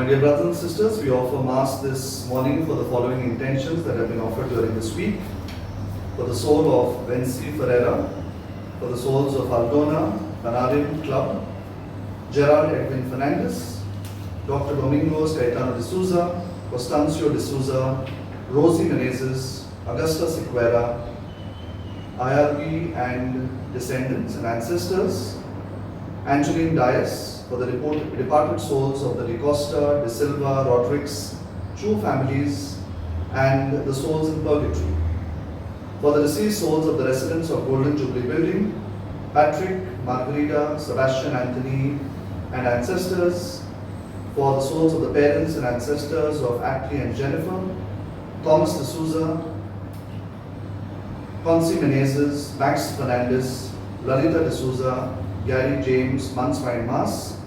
dear brothers and sisters, we offer Mass this morning for the following intentions that have been offered during this week. For the soul of Venci Ferreira, for the souls of Aldona, Panarin Club, Gerard Edwin Fernandez, Dr. Domingos Caetano de Souza, Constancio de Souza, Rosie Menezes, Augusta Sequeira, IRB and descendants and ancestors, Angeline Dias, for the departed souls of the De Costa, De Silva, Rodriguez, Chu families, and the souls in purgatory. For the deceased souls of the residents of Golden Jubilee Building, Patrick, Margarita, Sebastian Anthony, and ancestors. For the souls of the parents and ancestors of Atlee and Jennifer, Thomas de Souza, Concy Menezes, Max Fernandez, Lalita de Souza, Gary James, Manswine Mas,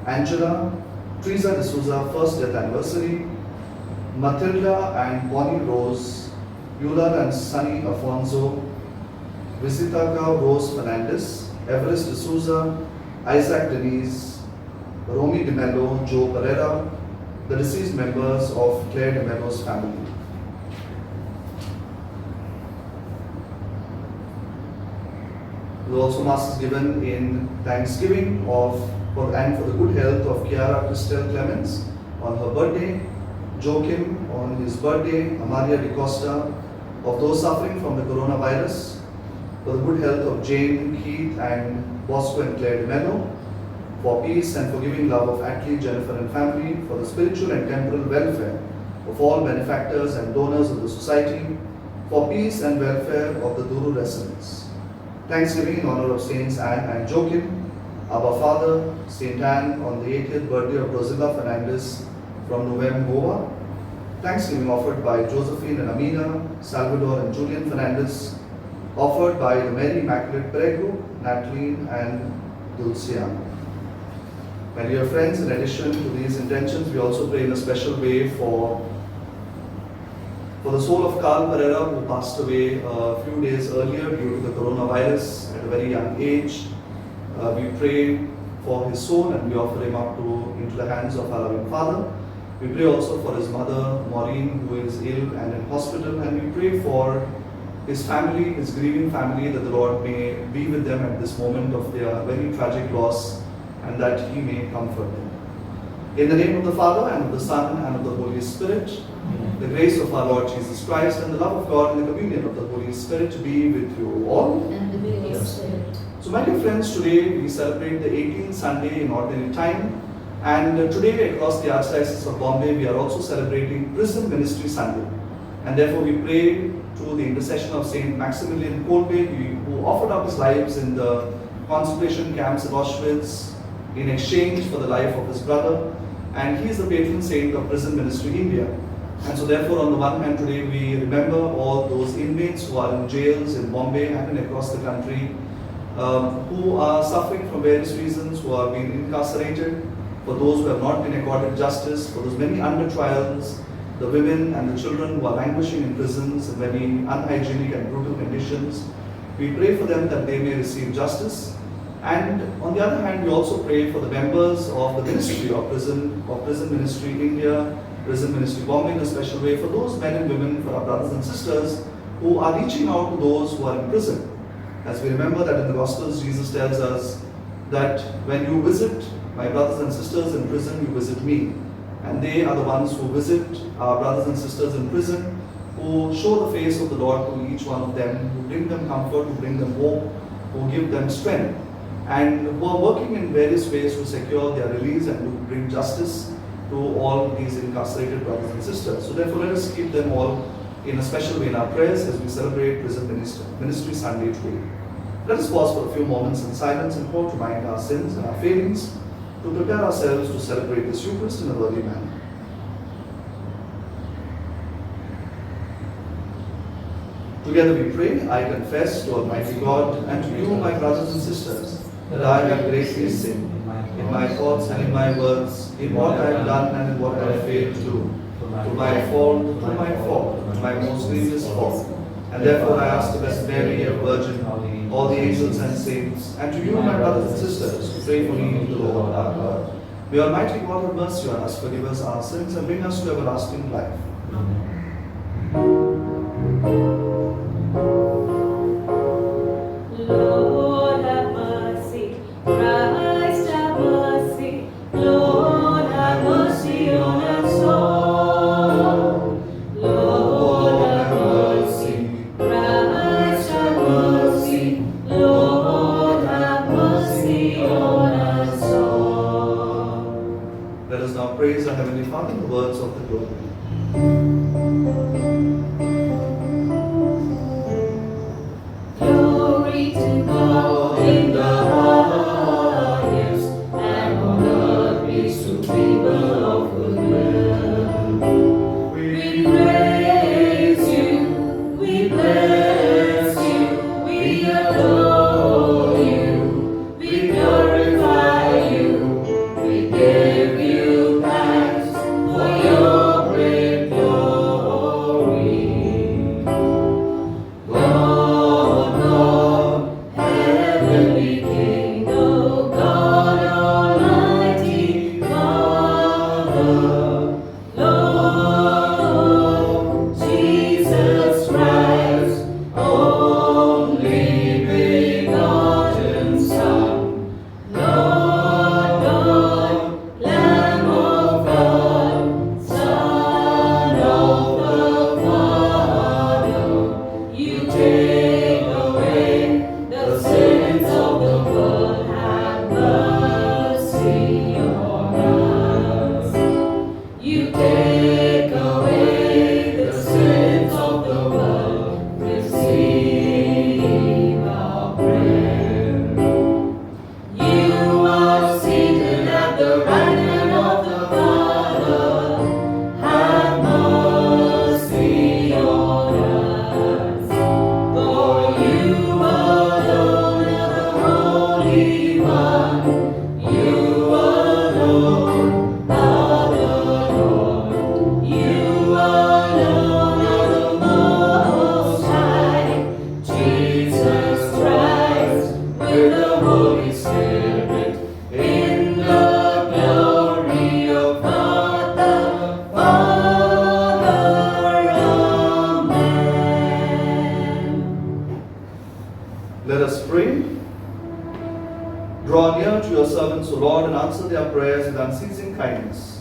Angela, Teresa de Souza, first death anniversary, Matilda and Bonnie Rose, Eula and Sunny Afonso, Visitaka Rose Fernandez, Everest de Souza, Isaac Denise, Romy de Mello, Joe Pereira, the deceased members of Claire de Mello's family. There is also Mass is given in thanksgiving for the good health of Chiara Cristel Clemens on her birthday, Joachim on his birthday, Amalia de Costa, of those suffering from the coronavirus, for the good health of Jane, Keith, and Bosco and Claire de Mello, for peace and forgiving love of Atlee, Jennifer, and family, for the spiritual and temporal welfare of all benefactors and donors of the society, for peace and welfare of the Duru residents. Thanksgiving in honor of Saints Anne and Joachim, Abba Father, Saint Anne on the 80th birthday of Rosilla Fernandez from Nueva Goa. Thanksgiving offered by Josephine and Amina, Salvador and Julian Fernandez, offered by the Mary Immaculate Prayer Group, Natalie and Dulcia. My dear friends, in addition to these intentions, we also pray in a special way for the soul of Carl Pereira, who passed away a few days earlier due to the coronavirus at a very young age. We pray for his soul and we offer him up into the hands of our loving Father. We pray also for his mother, Maureen, who is ill and in hospital, and we pray for his family, his grieving family, that the Lord may be with them at this moment of their very tragic loss, and that He may comfort them. In the name of the Father, and of the Son, and of the Holy Spirit, the grace of our Lord Jesus Christ, and the love of God, and the communion of the Holy Spirit be with you all. And with your spirit. So my dear friends, today we celebrate the 18th Sunday in Ordinary Time, and today across the Archdiocese of Bombay we are also celebrating Prison Ministry Sunday. And therefore we pray through the intercession of Saint Maximilian Kolbe, who offered up his lives in the concentration camps at Auschwitz in exchange for the life of his brother, and he is the patron saint of Prison Ministry India. And so therefore, on the one hand, today we remember all those inmates who are in jails in Bombay and across the country, who are suffering from various reasons, who are being incarcerated, for those who have not been accorded justice, for those many under trials, the women and the children who are languishing in prisons in very unhygienic and brutal conditions. We pray for them that they may receive justice. And on the other hand, we also pray for the members of the Ministry of Prison Ministry India, Prison Ministry Bombay in a special way, for those men and women, for our brothers and sisters who are reaching out to those who are in prison. As we remember that in the Gospels, Jesus tells us that when you visit my brothers and sisters in prison, you visit me. And they are the ones who visit our brothers and sisters in prison, who show the face of the Lord to each one of them, who bring them comfort, who bring them hope, who give them strength, and who are working in various ways to secure their release and to bring justice to all these incarcerated brothers and sisters. So therefore, let us keep them all in a special way in our prayers as we celebrate Prison Ministry Sunday today. Let us pause for a few moments in silence and call to mind our sins and our failings to prepare ourselves to celebrate this Eucharist in a worthy manner. Together we pray, I confess to Almighty God and to you, my brothers and sisters, that I have greatly sinned in my thoughts and in my words, in what I have done and in what I have failed to do, to my fault, my most grievous fault. And therefore I ask the Blessed Mary, a Virgin, all the angels and saints, and to you, my brothers and sisters, to pray for me to the Lord our God. May Almighty God have mercy on us, forgive us our sins, and bring us to everlasting life. Lord have mercy, Christ have mercy, Lord have mercy on us all. Lord have mercy, Christ have mercy, Lord have mercy on us all. Let us now praise our Heavenly Father in the words of the glory. Glory to God in the highest, and on earth peace to people of good will. We praise you, we bless you, we adore you, we glorify you, we give you thanks for your great glory. God, Lord, heavenly King, O God Almighty, Father, Lord, Jesus Christ, only begotten Son, Lord God, Lamb of God, Son of the Father, you take away the sins of the world, have mercy on us. You take away the sins of the world, receive our prayer. You are seated at the right hand of the Father, have mercy on us. For you alone are the Holy One, you alone are the Lord, you alone are the Most High, Jesus Christ, with the Holy Spirit, in the glory of God the Father. Amen. Let us pray. Draw near to your servants, O Lord, and answer their prayers with unceasing kindness,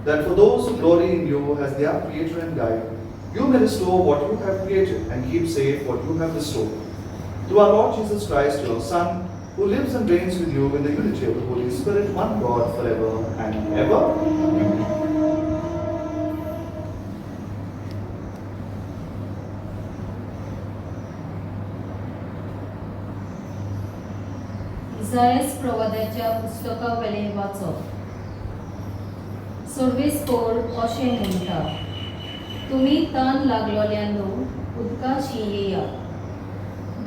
that for those who glory in you as their Creator and Guide, you may restore what you have created and keep safe what you have restored. Through our Lord Jesus Christ, your Son, who lives and reigns with you in the unity of the Holy Spirit, one God, forever and ever. इसायास प्रवाद्याच्या पुस्तका वेलें वाचप. सर्वेस्पोर अशें म्हणटा, तुमी तान लागलोल्यांनो उदकाची येयात,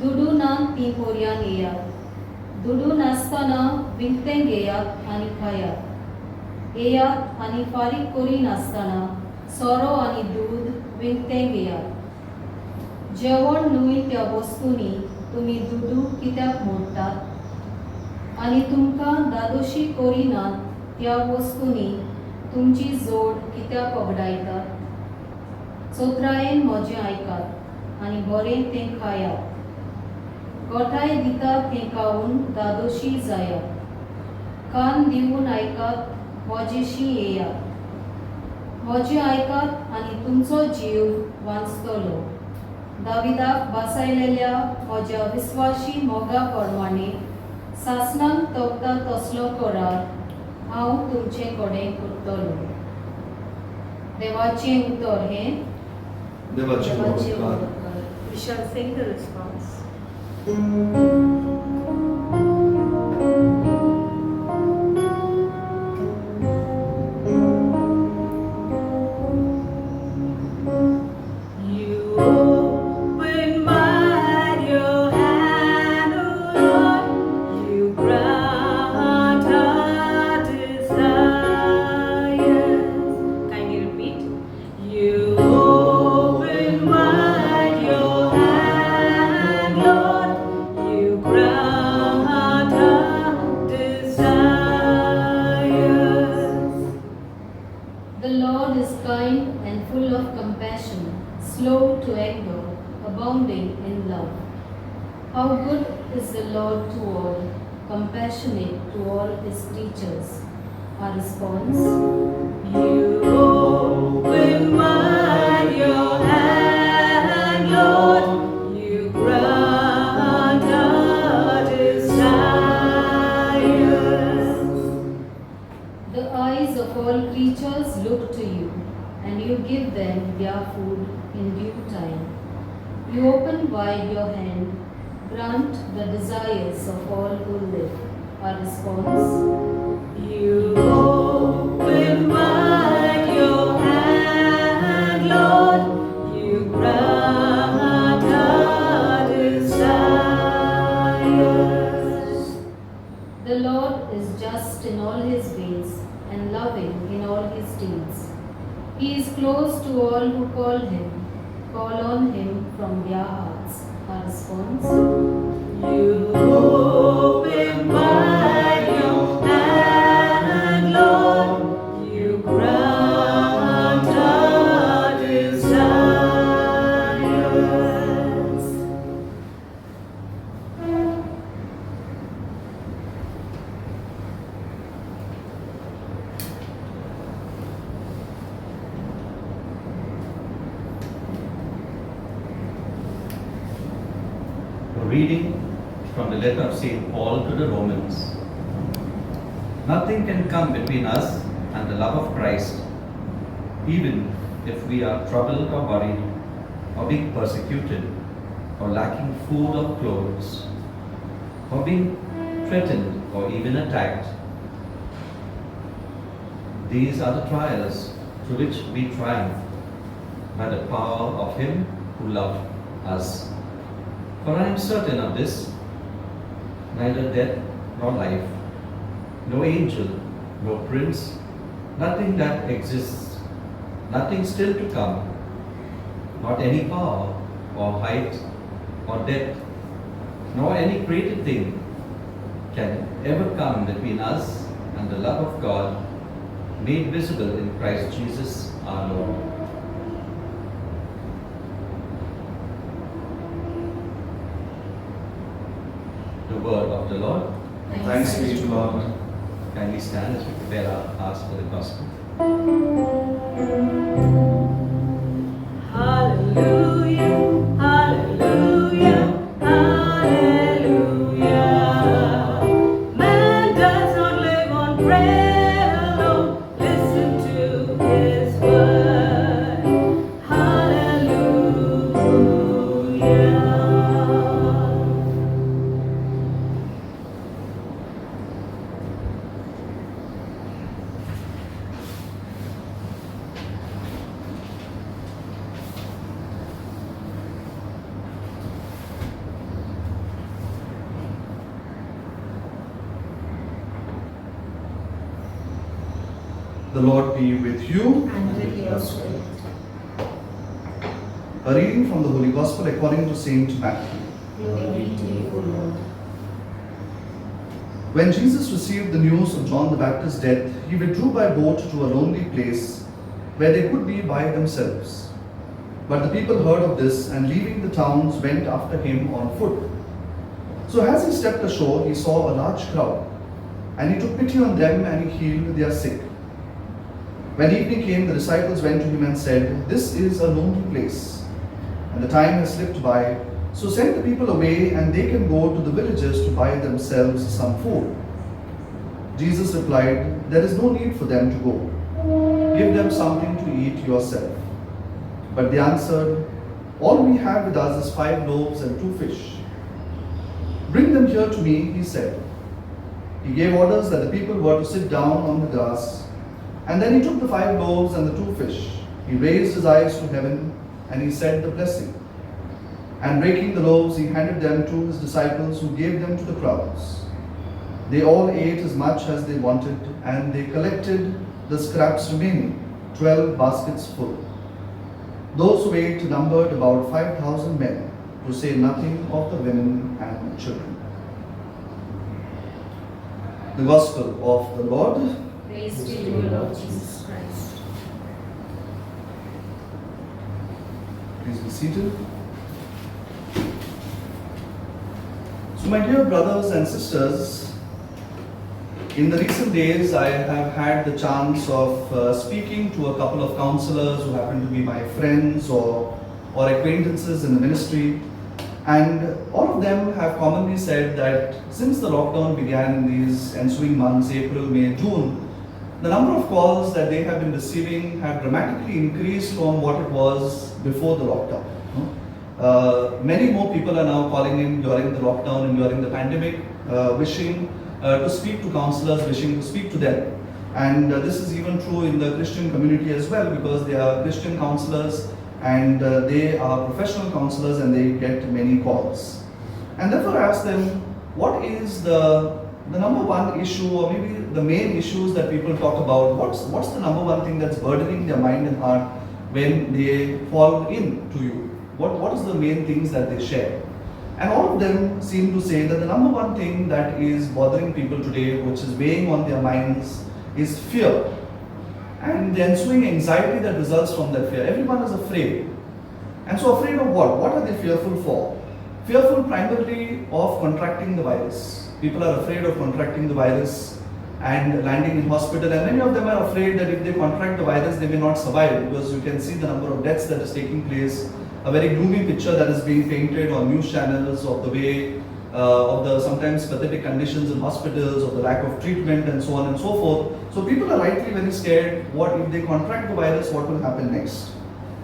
दुडूनान ती पोरयान येयात, दुडू नासतना विकतें घेयात आनी खायात, येयात आनी फारीक करी नासतना सोरो आनी दूद विकतें घेयात. जेवण न्हय त्या वस्तूंनी तुमी दुडू कित्याक मोडटात, आनी तुमकां दादोशी करिनात त्या वस्तूंनी तुमची जोड कित्याक वगडायतात. चोत्रायेन म्हजें आयकात आनी बरें तें खायात. गोठाय दितात तें खावन दादोशी जायात. कान दिवन आयकात, म्हजेशी येयात. म्हजें आयकात आनी तुमचो जीव वाचतलो. दाविदाक बासायलेल्या म्हज्या विस्वाशी मोगा प्रमाणे सासणांक तोपता तसलो करार हांव तुमचे कडेन करतलो. देवाचें उतर हें देवाचे उतर. We shall sing the response. You open wide your hand, O Lord, you grant our desires. Can you repeat? You open wide your hand, Lord, you grant slow to anger, abounding in love. How good is the Lord to all, compassionate to all his creatures. Our response: You open wide your hand, Lord. You grant our desires. The eyes of all creatures look to you, and you give them their food in due time. You open wide your hand, grant the desires of all who live. Our response: You open wide your hand, Lord. You grant our desires. The Lord is just in all his ways and loving in all his deeds. He is close to all who call on him from their hearts. Our response: You open wide your hand, Lord. You grant our desires. A reading from the letter of St. Paul to the Romans. Nothing can come between us and the love of Christ, even if we are troubled or worried, or being persecuted, or lacking food or clothes, or being threatened or even attacked. These are the trials through which we triumph by the power of Him who loved us. For I am certain of this, neither death nor life, no angel, no prince, nothing that exists, nothing still to come, not any power or height or depth, nor any created thing can ever come between us and the love of God made visible in Christ Jesus our Lord. The word of the Lord. Thanks be to God. Kindly stand as we prepare our hearts for the gospel. Hallelujah, hallelujah, hallelujah. Man does not live on bread alone. Listen to his word. Hallelujah. The Lord be with you. And with your spirit. A reading from the Holy Gospel according to Saint Matthew. Glory be to you, O Lord. When Jesus received the news of John the Baptist's death, he withdrew by boat to a lonely place where they could be by themselves. But the people heard of this, and leaving the towns, went after him on foot. So as he stepped ashore, he saw a large crowd, and he took pity on them, and he healed their sick. When evening came, the disciples went to him and said, "This is a lonely place, and the time has slipped by. So send the people away, and they can go to the villages to buy themselves some food." Jesus replied, "There is no need for them to go. Give them something to eat yourself." But they answered, "All we have with us is 5 loaves and 2 fish." "Bring them here to me," he said. He gave orders that the people were to sit down on the grass. And then he took the 5 loaves and the 2 fish. He raised his eyes to heaven, and he said the blessing. And breaking the loaves, he handed them to his disciples, who gave them to the crowds. They all ate as much as they wanted, and they collected the scraps remaining, 12 baskets full. Those who ate numbered about 5,000 men, to say nothing of the women and children. The Gospel of the Lord. Praise to you, Lord Jesus Christ. Please be seated. So, my dear brothers and sisters, in the recent days, I have had the chance of speaking to a couple of counselors who happen to be my friends or acquaintances in the ministry, and all of them have commonly said that since the lockdown began in these ensuing months, April, May, June, the number of calls that they have been receiving have dramatically increased from what it was before the lockdown. Many more people are now calling in during the lockdown and during the pandemic, wishing to speak to counselors, wishing to speak to them. And this is even true in the Christian community as well, because they are Christian counselors and they are professional counselors and they get many calls. And therefore I ask them, what is the number one issue, or maybe the main issues that people talk about? What's the number one thing that's burdening their mind and heart when they fall in to you? What is the main things that they share? And all of them seem to say that the number one thing that is bothering people today, which is weighing on their minds, is fear. And the ensuing anxiety that results from that fear. Everyone is afraid. And so afraid of what? What are they fearful for? Fearful primarily of contracting the virus. People are afraid of contracting the virus and landing in hospital, and many of them are afraid that if they contract the virus, they may not survive, because you can see the number of deaths that is taking place, a very gloomy picture that is being painted on news channels of the way, of the sometimes pathetic conditions in hospitals, of the lack of treatment and so on and so forth. So people are rightly very scared. What if they contract the virus, what will happen next?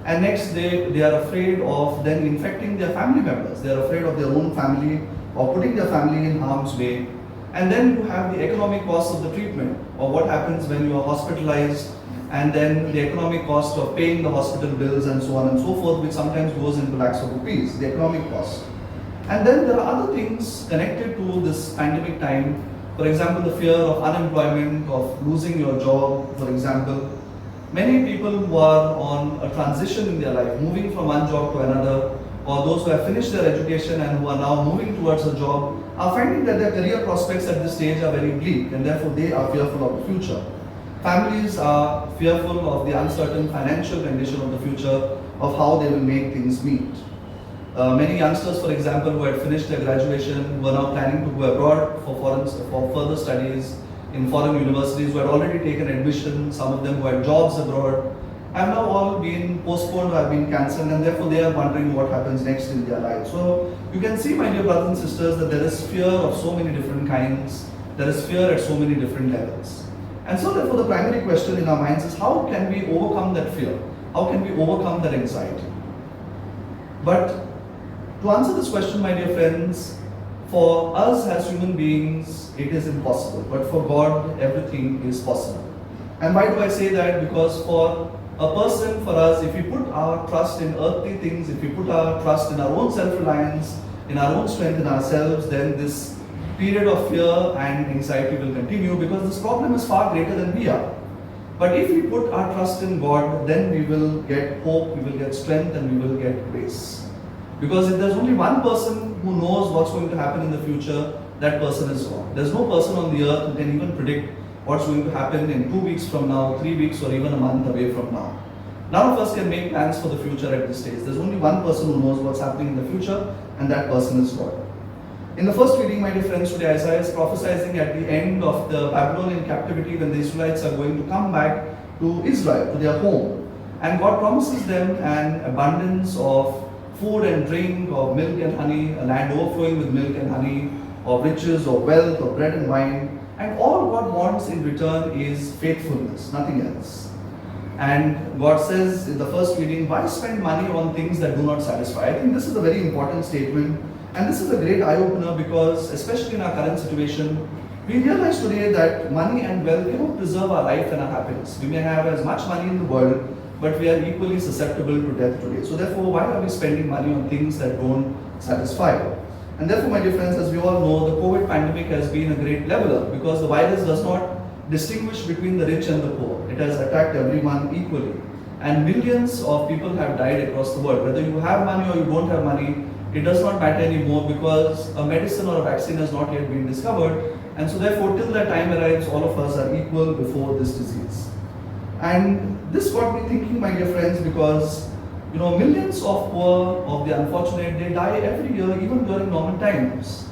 And next they are afraid of then infecting their family members. They are afraid of their own family or putting their family in harm's way. And then you have the economic cost of the treatment, or what happens when you are hospitalized, and then the economic cost of paying the hospital bills and so on and so forth, which sometimes goes into lakhs of rupees, the economic cost. And then there are other things connected to this pandemic time. For example, the fear of unemployment, of losing your job, for example. Many people who are on a transition in their life, moving from one job to another, or those who have finished their education and who are now moving towards a job, are finding that their career prospects at this stage are very bleak, and therefore they are fearful of the future. Families are fearful of the uncertain financial condition of the future, of how they will make things meet. Many youngsters, for example, who had finished their graduation, were now planning to go abroad for further studies in foreign universities, who had already taken admission, some of them who had jobs abroad, have now all been postponed or have been cancelled, and therefore they are wondering what happens next in their lives. So you can see, my dear brothers and sisters, that there is fear of so many different kinds, there is fear at so many different levels. And so therefore the primary question in our minds is, how can we overcome that fear? How can we overcome that anxiety? But to answer this question, my dear friends, for us as human beings, it is impossible. But for God, everything is possible. And why do I say that? Because for a person, for us, if we put our trust in earthly things, if we put our trust in our own self-reliance, in our own strength in ourselves, then this period of fear and anxiety will continue, because this problem is far greater than we are. But if we put our trust in God, then we will get hope, we will get strength, and we will get grace. Because if there's only one person who knows what's going to happen in the future, that person is God. There's no person on the earth who can even predict what's going to happen in 2 weeks from now, 3 weeks, or even a month away from now. None of us can make plans for the future at this stage. There's only one person who knows what's happening in the future, and that person is God. In the first reading, my dear friends, today Isaiah is prophesying at the end of the Babylonian captivity, when the Israelites are going to come back to Israel, to their home. And God promises them an abundance of food and drink, of milk and honey, a land overflowing with milk and honey, of riches, of wealth, of bread and wine. And all God wants in return is faithfulness, nothing else. And God says in the first reading, why spend money on things that do not satisfy? I think this is a very important statement, and this is a great eye-opener, because especially in our current situation, we realize today that money and wealth cannot preserve our life and our happiness. We may have as much money in the world, but we are equally susceptible to death today. So therefore, why are we spending money on things that don't satisfy? And therefore, my dear friends, as we all know, the COVID pandemic has been a great leveler, because the virus does not distinguish between the rich and the poor. It has attacked everyone equally. And millions of people have died across the world. Whether you have money or you don't have money, it does not matter anymore, because a medicine or a vaccine has not yet been discovered. And so therefore, till that time arrives, all of us are equal before this disease. And this got me thinking, my dear friends, because millions of poor, of the unfortunate, they die every year, even during normal times.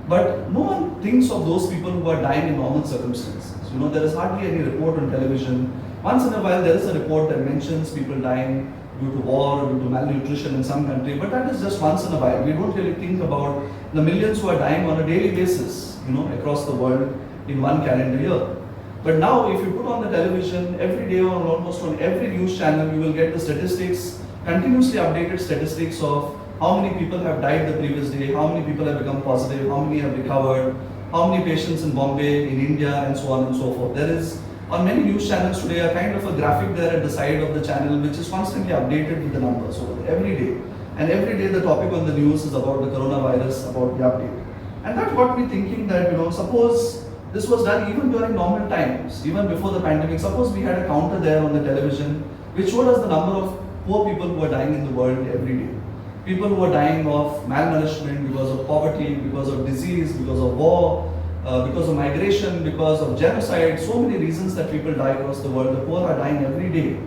But no one thinks of those people who are dying in normal circumstances. There is hardly any report on television. Once in a while, there is a report that mentions people dying due to war or due to malnutrition in some country, but that is just once in a while. We don't really think about the millions who are dying on a daily basis, across the world in one calendar year. But now, if you put on the television every day, or almost on every news channel, you will get the statistics, continuously updated statistics of how many people have died the previous day, how many people have become positive, how many have recovered, how many patients in Bombay, in India, and so on and so forth. There is, on many news channels today, a kind of a graphic there at the side of the channel which is constantly updated with the numbers over there, every day. And every day the topic on the news is about the coronavirus, about the update. And that got me thinking that, suppose this was done even during normal times, even before the pandemic. Suppose we had a counter there on the television which showed us the number of poor people who are dying in the world every day. People who are dying of malnourishment, because of poverty, because of disease, because of war, because of migration, because of genocide, so many reasons that people die across the world. The poor are dying every day.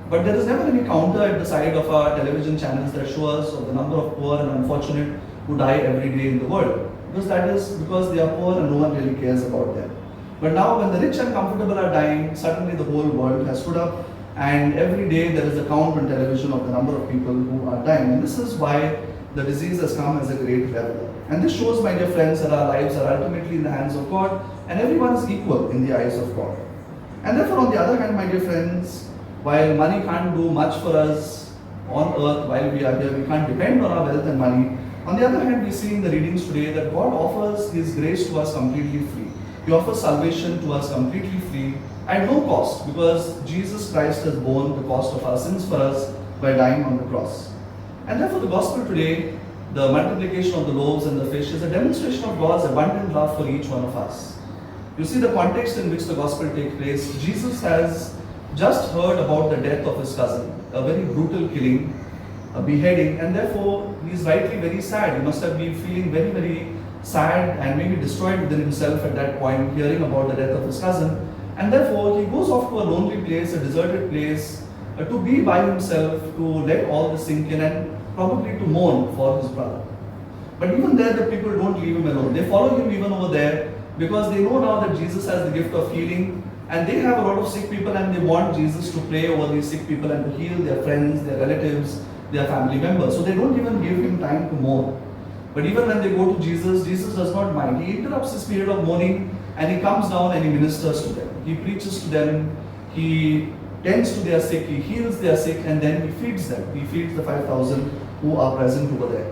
But there is never any counter at the side of our television channels that show us of the number of poor and unfortunate who die every day in the world. Because that is because they are poor and no one really cares about them. But now when the rich and comfortable are dying, suddenly the whole world has stood up, and every day there is a count on television of the number of people who are dying. And this is why the disease has come as a great reveler. And this shows, my dear friends, that our lives are ultimately in the hands of God, and everyone is equal in the eyes of God. And therefore, on the other hand, my dear friends, while money can't do much for us on earth while we are here, we can't depend on our wealth and money. On the other hand, we see in the readings today that God offers His grace to us completely free. He offers salvation to us completely free at no cost, because Jesus Christ has borne the cost of our sins for us by dying on the cross. And therefore the gospel today, the multiplication of the loaves and the fish, is a demonstration of God's abundant love for each one of us. You see the context in which the gospel takes place. Jesus has just heard about the death of his cousin, a very brutal killing, a beheading, and therefore he is rightly very sad. He must have been feeling very, very sad and maybe destroyed within himself at that point, hearing about the death of his cousin. And therefore, he goes off to a lonely place, a deserted place, to be by himself, to let all this sink in, and probably to mourn for his brother. But even there, the people don't leave him alone. They follow him even over there, because they know now that Jesus has the gift of healing, and they have a lot of sick people, and they want Jesus to pray over these sick people and to heal their friends, their relatives, their family members. So they don't even give him time to mourn. But even when they go to Jesus, Jesus does not mind. He interrupts this period of mourning, and he comes down and he ministers to them. He preaches to them, he tends to their sick, he heals their sick, and then he feeds them. He feeds the 5,000 who are present over there.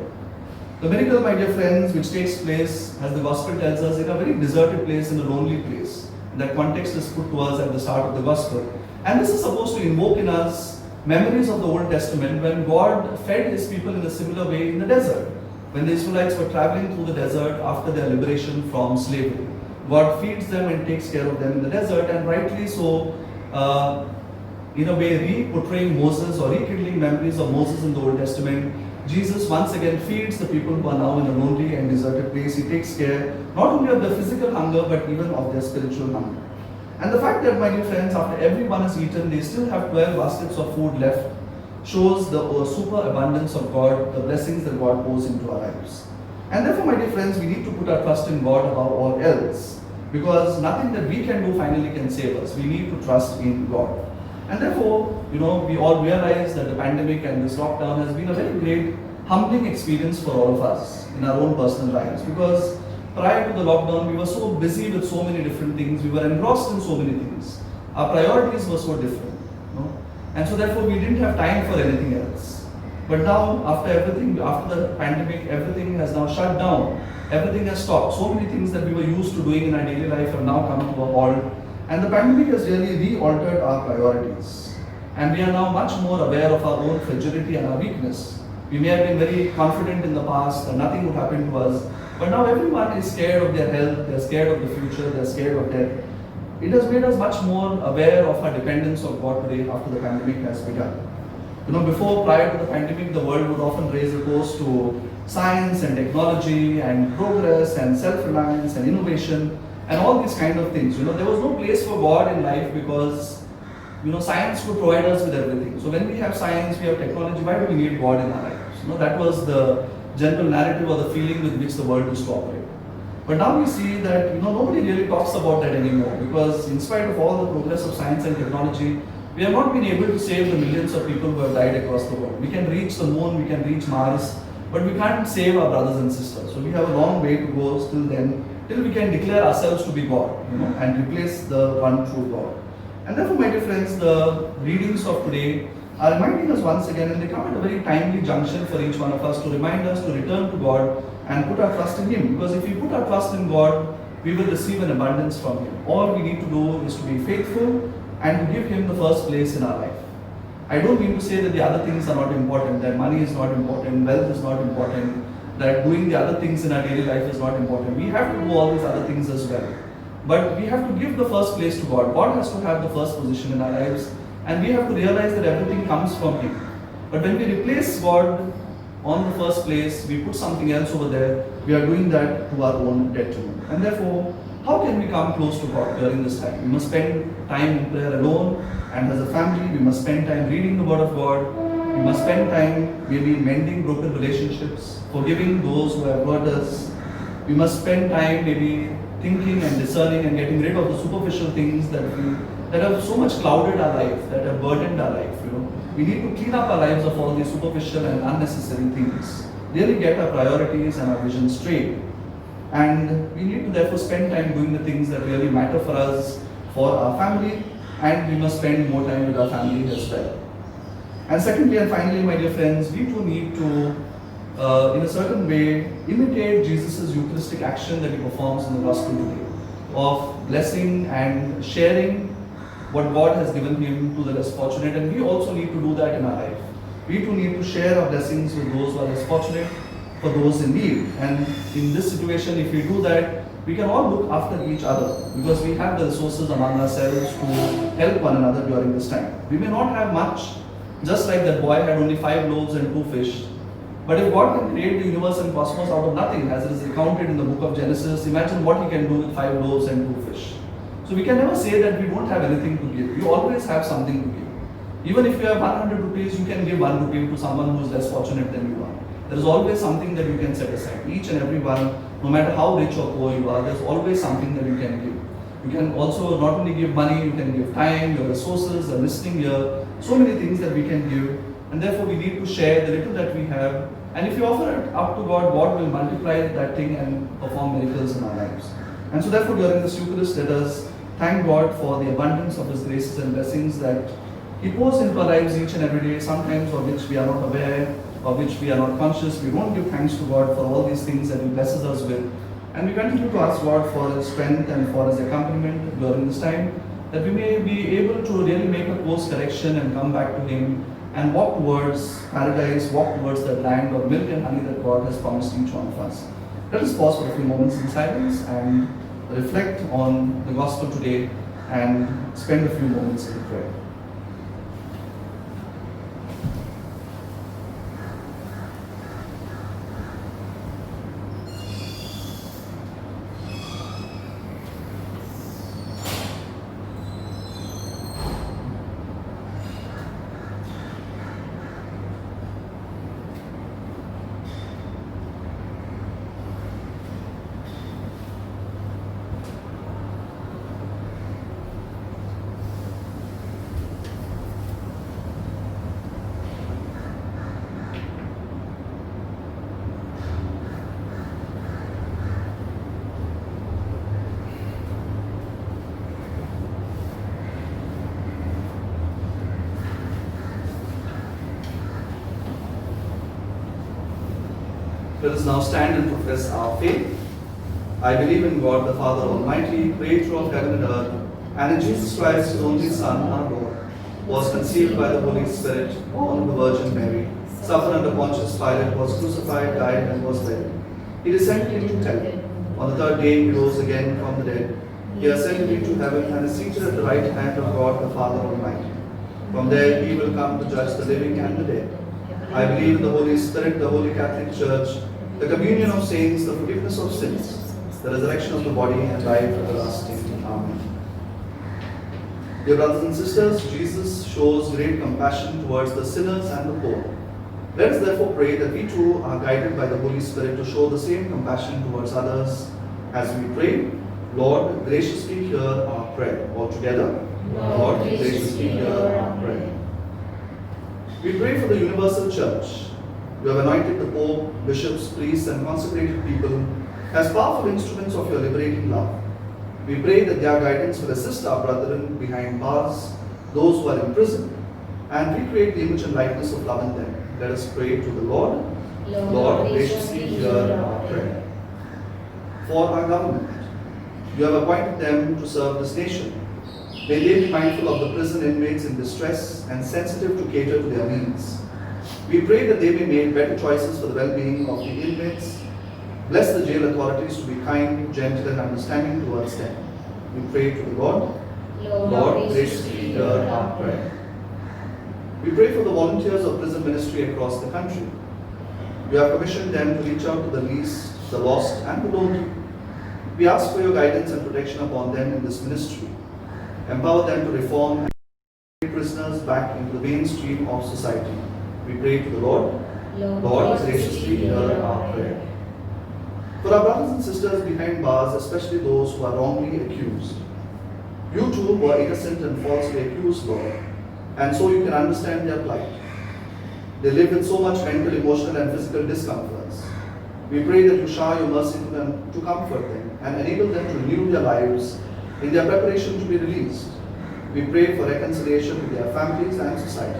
The miracle, my dear friends, which takes place, as the gospel tells us, in a very deserted place, in a lonely place. That context is put to us at the start of the gospel. And this is supposed to invoke in us memories of the Old Testament, when God fed his people in a similar way in the desert. When the Israelites were traveling through the desert after their liberation from slavery, God feeds them and takes care of them in the desert, and rightly so, in a way re-portraying Moses or rekindling memories of Moses in the Old Testament. Jesus once again feeds the people who are now in a lonely and deserted place. He takes care not only of their physical hunger, but even of their spiritual hunger. And the fact that, my dear friends, after everyone has eaten, they still have 12 baskets of food left, shows the super abundance of God, the blessings that God pours into our lives. And therefore, my dear friends, we need to put our trust in God above all else, because nothing that we can do finally can save us. We need to trust in God. And therefore, we all realize that the pandemic and this lockdown has been a very great humbling experience for all of us in our own personal lives, because prior to the lockdown, we were so busy with so many different things, we were engrossed in so many things. Our priorities were so different. And so therefore, we didn't have time for anything else. But now, after the pandemic, everything has now shut down. Everything has stopped. So many things that we were used to doing in our daily life have now come to a halt. And the pandemic has really re-altered our priorities. And we are now much more aware of our own fragility and our weakness. We may have been very confident in the past that nothing would happen to us. But now everyone is scared of their health, they're scared of the future, they're scared of death. It has made us much more aware of our dependence on God today after the pandemic has begun. Prior to the pandemic, the world would often raise a toast to science and technology and progress and self-reliance and innovation and all these kind of things. There was no place for God in life, because science could provide us with everything. So when we have science, we have technology, why do we need God in our lives? That was the general narrative or the feeling with which the world used to operate. But now we see that nobody really talks about that anymore, because in spite of all the progress of science and technology, we have not been able to save the millions of people who have died across the world. We can reach the moon, we can reach Mars, but we can't save our brothers and sisters. So we have a long way to go still then, till we can declare ourselves to be God, and replace the one true God. And therefore, my dear friends, the readings of today are reminding us once again, and they come at a very timely junction for each one of us to remind us to return to God and put our trust in Him. Because if we put our trust in God, we will receive an abundance from Him. All we need to do is to be faithful and to give Him the first place in our life. I don't mean to say that the other things are not important, that money is not important, wealth is not important, that doing the other things in our daily life is not important. We have to do all these other things as well. But we have to give the first place to God. God has to have the first position in our lives, and we have to realize that everything comes from Him. But when we replace God on the first place, we put something else over there, we are doing that to our own detriment. And therefore, how can we come close to God during this time? We must spend time in prayer alone, and as a family, we must spend time reading the Word of God. We must spend time maybe mending broken relationships, forgiving those who have hurt us. We must spend time maybe thinking and discerning and getting rid of the superficial things that have so much clouded our life, that have burdened our life. We need to clean up our lives of all these superficial and unnecessary things. Really get our priorities and our vision straight. And we need to therefore spend time doing the things that really matter for us, for our family, and we must spend more time with our family as well. And secondly and finally, my dear friends, we too need to, in a certain way, imitate Jesus' Eucharistic action that He performs in the Gospel today, of blessing and sharing what God has given Him to the less fortunate. And we also need to do that in our life. We too need to share our blessings with those who are less fortunate, for those in need. And in this situation, if we do that, we can all look after each other, because we have the resources among ourselves to help one another during this time. We may not have much, just like that boy had only 5 loaves and 2 fish. But if God can create the universe and cosmos out of nothing, as it is recounted in the book of Genesis, imagine what He can do with 5 loaves and 2 fish. So we can never say that we don't have anything to give. You always have something to give. Even if you have 100 rupees, you can give 1 rupee to someone who is less fortunate than you are. There is always something that you can set aside. Each and every one, no matter how rich or poor you are, there is always something that you can give. You can also not only give money, you can give time, your resources, a listening ear, so many things that we can give. And therefore we need to share the little that we have. And if you offer it up to God, God will multiply that thing and perform miracles in our lives. And so therefore during this Eucharist, let us thank God for the abundance of His graces and blessings that He pours into our lives each and every day, sometimes of which we are not aware, of which we are not conscious. We don't give thanks to God for all these things that He blesses us with. And we continue to ask God for His strength and for His accompaniment during this time, that we may be able to really make a course correction and come back to Him and walk towards paradise, walk towards that land of milk and honey that God has promised each one of us. Let us pause for a few moments in silence and reflect on the Gospel today and spend a few moments in prayer. Let us now stand and profess our faith. I believe in God the Father Almighty, creator of heaven and earth, and in Jesus Christ, His only Son, our Lord, was conceived by the Holy Spirit, born of the Virgin Mary, suffered under Pontius Pilate, was crucified, died, and was buried. He descended into hell. On the third day He rose again from the dead. He ascended into heaven and is seated at the right hand of God the Father Almighty. From there He will come to judge the living and the dead. I believe in the Holy Spirit, the Holy Catholic Church, the communion of saints, the forgiveness of sins, the resurrection of the body, and life everlasting. Amen. Dear brothers and sisters, Jesus shows great compassion towards the sinners and the poor. Let us therefore pray that we too are guided by the Holy Spirit to show the same compassion towards others as we pray. Lord, graciously hear our prayer. All together. Lord, graciously hear our prayer. We pray for the universal church. You have anointed the Pope, bishops, priests, and consecrated people as powerful instruments of your liberating love. We pray that their guidance will assist our brethren behind bars, those who are in prison, and recreate the image and likeness of love in them. Let us pray to the Lord. Lord, graciously hear our prayer. For our government, you have appointed them to serve this nation. May they be mindful of the prison inmates in distress and sensitive to cater to their needs. We pray that they may make better choices for the well-being of the inmates. Bless the jail authorities to be kind, gentle, and understanding towards them. We pray to the Lord. Lord, graciously hear our prayer. We pray for the volunteers of prison ministry across the country. You have commissioned them to reach out to the least, the lost, and the lonely. We ask for your guidance and protection upon them in this ministry. Empower them to reform and bring prisoners back into the mainstream of society. We pray to the Lord. Lord, graciously hear our prayer. For our brothers and sisters behind bars, especially those who are wrongly accused, you too were innocent and falsely accused, Lord, and so you can understand their plight. They live with so much mental, emotional, and physical discomforts. We pray that you shower your mercy to them to comfort them and enable them to renew their lives in their preparation to be released. We pray for reconciliation with their families and society.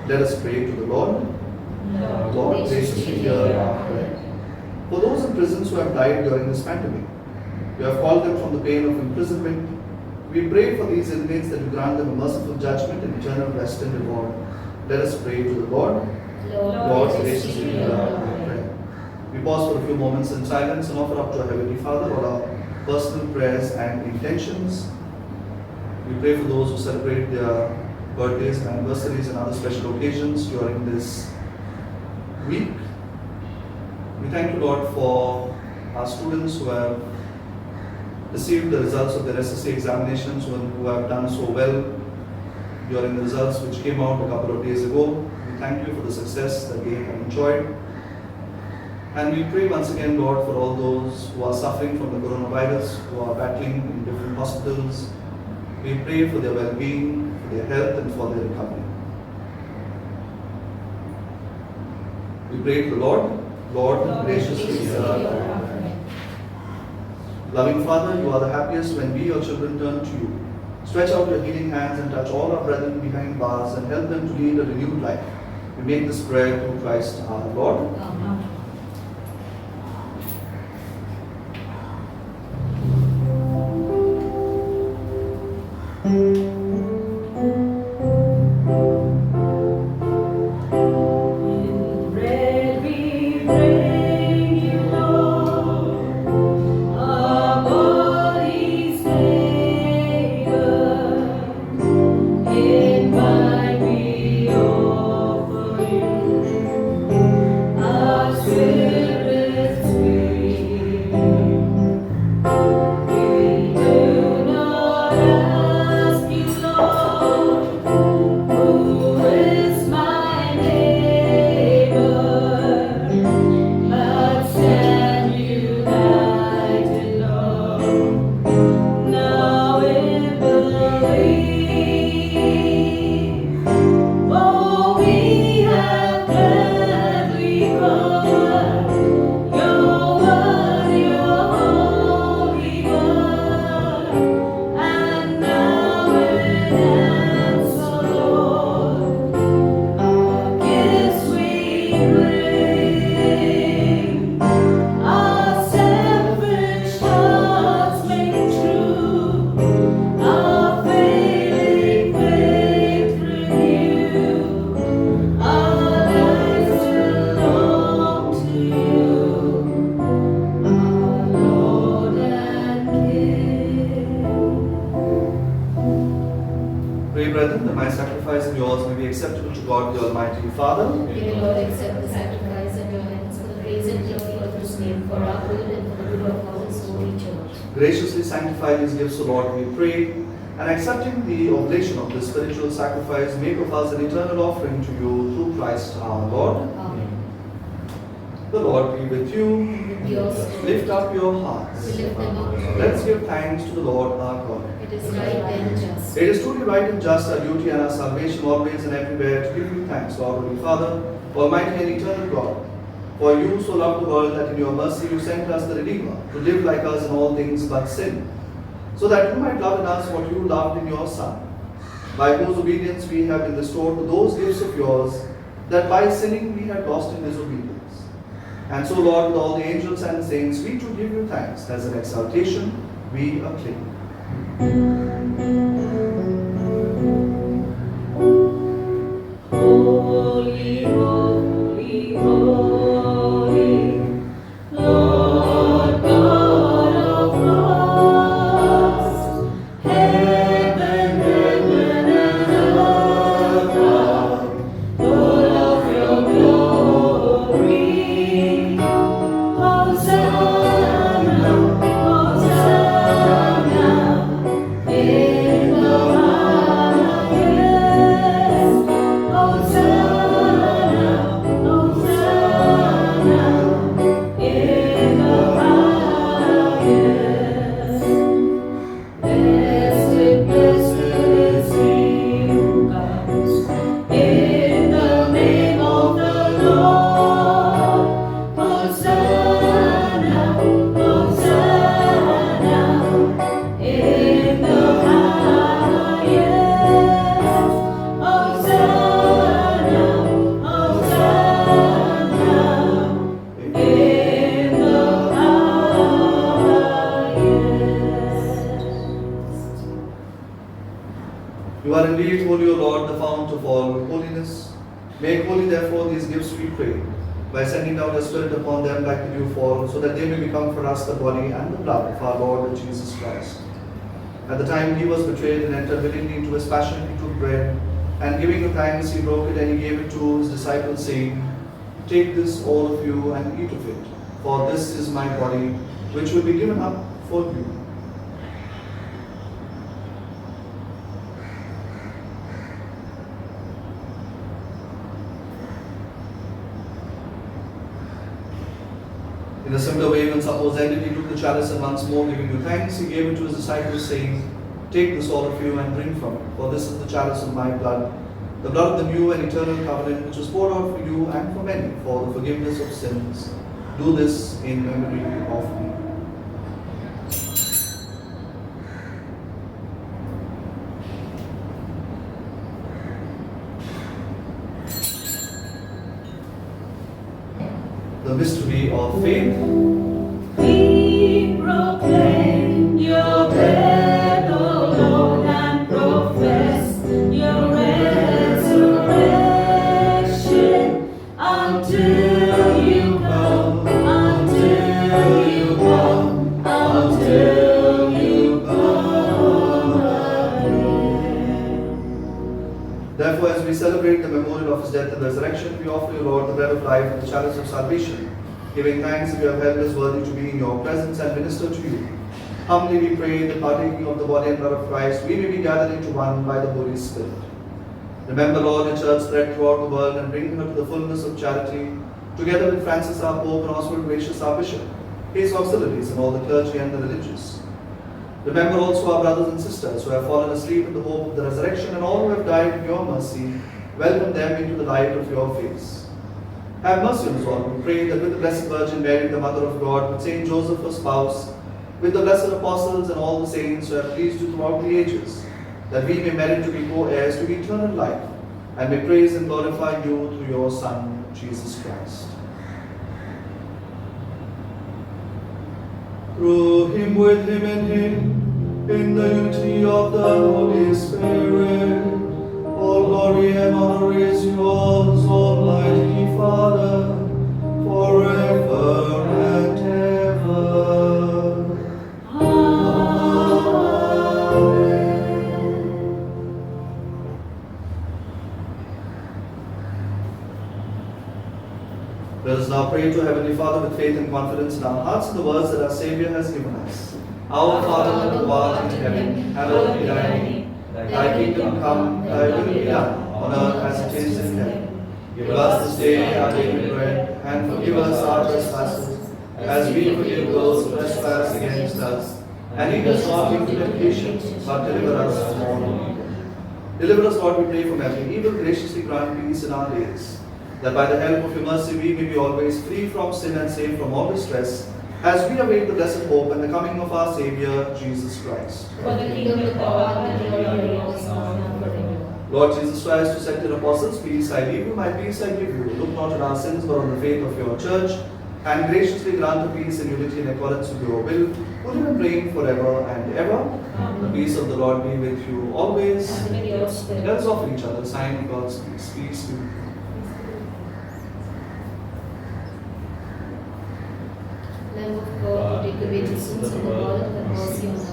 Let us pray to the Lord. Lord, graciously hear our prayer. For those in prisons who have died during this pandemic, you have called them from the pain of imprisonment. We pray for these inmates that you grant them a merciful judgment and eternal rest and reward. Let us pray to the Lord. Lord, graciously hear our prayer. We pause for a few moments in silence and offer up to our Heavenly Father all our personal prayers and intentions. We pray for those who celebrate their birthdays and anniversaries and other special occasions during this week. We thank you, Lord, for our students who have received the results of their SSC examinations, who have done so well during the results which came out a couple of days ago. We thank you for the success that they have enjoyed. And we pray once again, Lord, for all those who are suffering from the coronavirus, who are battling in different hospitals. We pray for their well-being, for their health, and for their recovery. We pray to the Lord. Lord, graciously hear our prayer. Loving Father, you are the happiest when we, your children, turn to you. Stretch out your healing hands and touch all our brethren behind bars and help them to lead a renewed life. We make this prayer through Christ our Lord. Amen. Pray, brethren, that my sacrifice and yours may be acceptable to God, the Almighty Father. May the Lord accept the sacrifice at your hands for the praise and glory of his name, for our good and for the good of all his holy church. Graciously sanctify these gifts, O Lord, we pray, and accepting the oblation of this spiritual sacrifice, make of us an eternal offering to you through Christ our Lord. Amen. The Lord be with you. With your spirit. Lift up your hearts. We lift them up. Let's give thanks to the Lord our God. It is right and just. It is truly right and just, our duty and our salvation, always and everywhere, to give you thanks, Lord, Holy Father, Almighty and eternal God. For you so loved the world that in your mercy you sent us the Redeemer, to live like us in all things but sin, so that you might love in us what you loved in your Son, by whose obedience we have been restored to those gifts of yours, that by sinning we had lost in disobedience. And so, Lord, with all the angels and saints, we too give you thanks. As an exaltation, we acclaim. Holy, holy, holy, Lord God of hosts, heaven and earth are full of your glory. Hosanna, Hosanna, in the highest. Hosanna, Hosanna, in the highest. Blessed, blessed is he who comes in the name of the Lord. Hosanna, Hosanna, in the highest. Hosanna, Hosanna, in the highest. You are indeed holy, O Lord, the fount of all holiness. Make holy, therefore, these gifts, we pray, by sending down your Spirit upon them like the dew fall, so that they may become for us the body and the blood of our Lord Jesus Christ. At the time he was betrayed and entered willingly into his passion, he took bread, and giving you thanks, he broke it and he gave it to his disciples, saying, "Take this, all of you, and eat of it, for this is my body, which will be given up for you." In a similar way, when supper was ended, he took the chalice and once more giving you thanks, he gave it to his disciples, saying, "Take this, all of you, and drink from it, for this is the chalice of my blood, the blood of the new and eternal covenant, which was poured out for you and for many for the forgiveness of sins. Do this in memory of me." The mystery of faith. We proclaim your death, O Lord, and profess your resurrection until you come, until you come, until you come again. Therefore, as we celebrate the memorial of his death and resurrection, we offer you, Lord, the bread of life and the chalice of salvation, giving thanks that you have held us worthy to be in your presence and minister to you. Humbly we pray that partaking of the body and blood of Christ, we may be gathered into one by the Holy Spirit. Remember, Lord, your church spread throughout the world and bring her to the fullness of charity, together with Francis our Pope and Oswald Gracious our Bishop, his auxiliaries and all the clergy and the religious. Remember also our brothers and sisters who have fallen asleep in the hope of the resurrection, and all who have died in your mercy. Welcome them into the light of your face. Have mercy on us all, we pray, that with the Blessed Virgin Mary, the Mother of God, with Saint Joseph her spouse, with the blessed apostles and all the saints who have pleased you throughout the ages, that we may merit to be co-heirs to eternal life, and may praise and glorify you through your Son, Jesus Christ. Through him, with him, and him, in the unity of the Holy Spirit, all glory and honor is yours, Almighty Father, forever and ever. Amen. Let us now pray to Heavenly Father with faith and confidence in our hearts and the words that our Savior has given us. Our Father who art in heaven, hallowed be thy name. Thy kingdom come, thy will be done, on earth as it is in heaven. Give us this day our daily bread, and forgive us our trespasses, as we forgive those who trespass against us. And lead us not into temptation, but deliver us from all evil. Deliver us, Lord, we pray, from every evil. Graciously grant peace in our days, that by the help of your mercy we may be always free from sin and safe from all distress, as we await the blessed hope and the coming of our Saviour, Jesus Christ. For the kingdom of God and the glory of God and forever. Lord Jesus Christ, who said to the apostles, peace I leave you, my peace I give you. Look not on our sins, but on the faith of your church, and graciously grant the peace and unity in accordance with your will, who live and reign forever and ever. The peace of the Lord be with you always. And with your spirit. Let us offer each other a sign of God's peace. Peace be with you. Lamb of God, who take away the sins of the world, have mercy on us.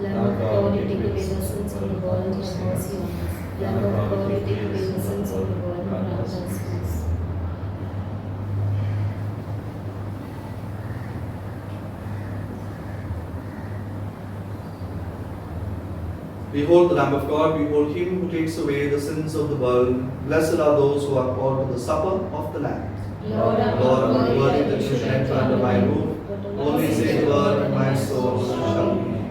Lamb of God, who take away the sins of the world, have mercy on us. Lamb of God, who take away the sins of the world, grant us peace. Behold the Lamb of God, behold him who takes away the sins of the world. Blessed are those who are called to the supper of the Lamb. Lord, I am Lord, I not am worthy that you should enter under my roof. Only say the word, and my soul shall be made.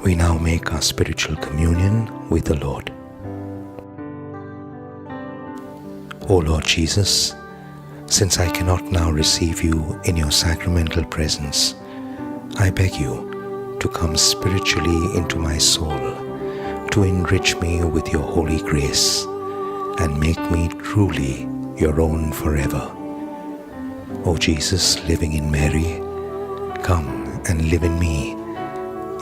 We now make our spiritual communion with the Lord. O Lord Jesus, since I cannot now receive you in your sacramental presence, I beg you to come spiritually into my soul, to enrich me with your holy grace, and make me truly your own forever. O Jesus, living in Mary, come and live in me,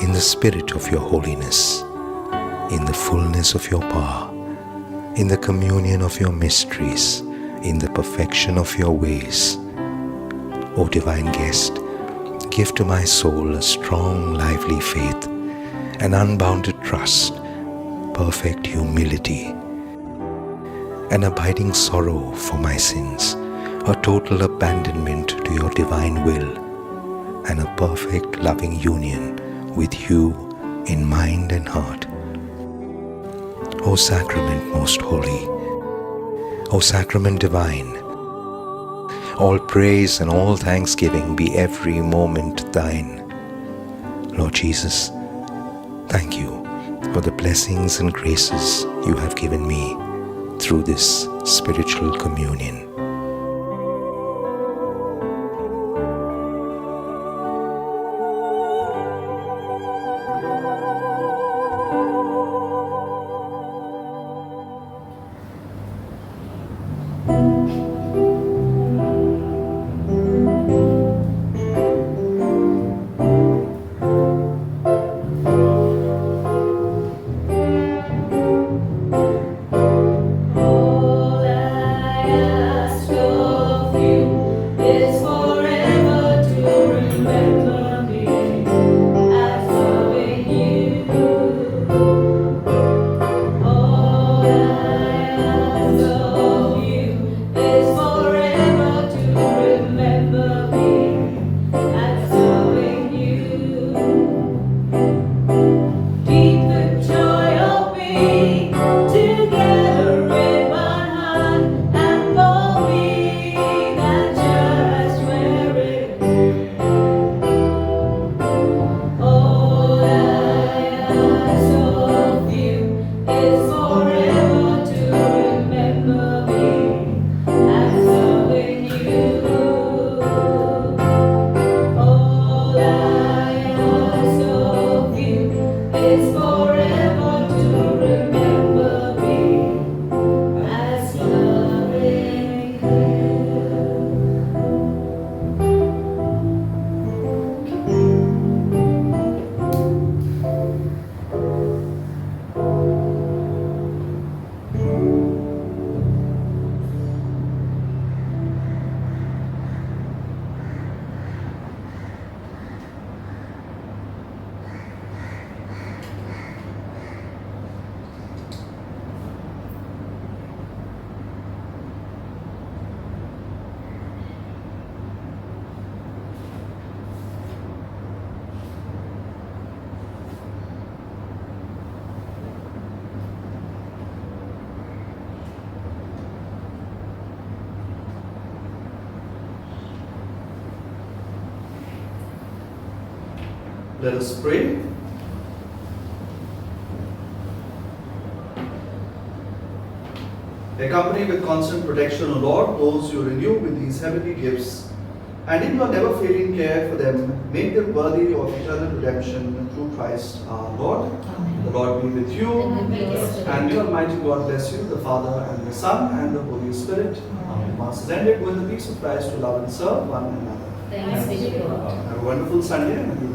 in the spirit of your holiness, in the fullness of your power, in the communion of your mysteries, in the perfection of your ways. O divine guest, give to my soul a strong, lively faith, an unbounded trust, perfect humility, an abiding sorrow for my sins, a total abandonment to your divine will, and a perfect loving union with you in mind and heart. O Sacrament most holy, O Sacrament divine, all praise and all thanksgiving be every moment thine. Lord Jesus, thank you for the blessings and graces you have given me through this spiritual communion. All I Let us pray. Accompany with constant protection, O Lord, those you renew with these heavenly gifts, and in your never failing care for them, make them worthy of eternal redemption through Christ our Lord. The Lord be with you, And with your spirit. and may Almighty God bless you, the Father and the Son and the Holy Spirit. Mass is ended. Go in the peace of Christ to love and serve one another. Thanks be to God. Have a wonderful Sunday and a beautiful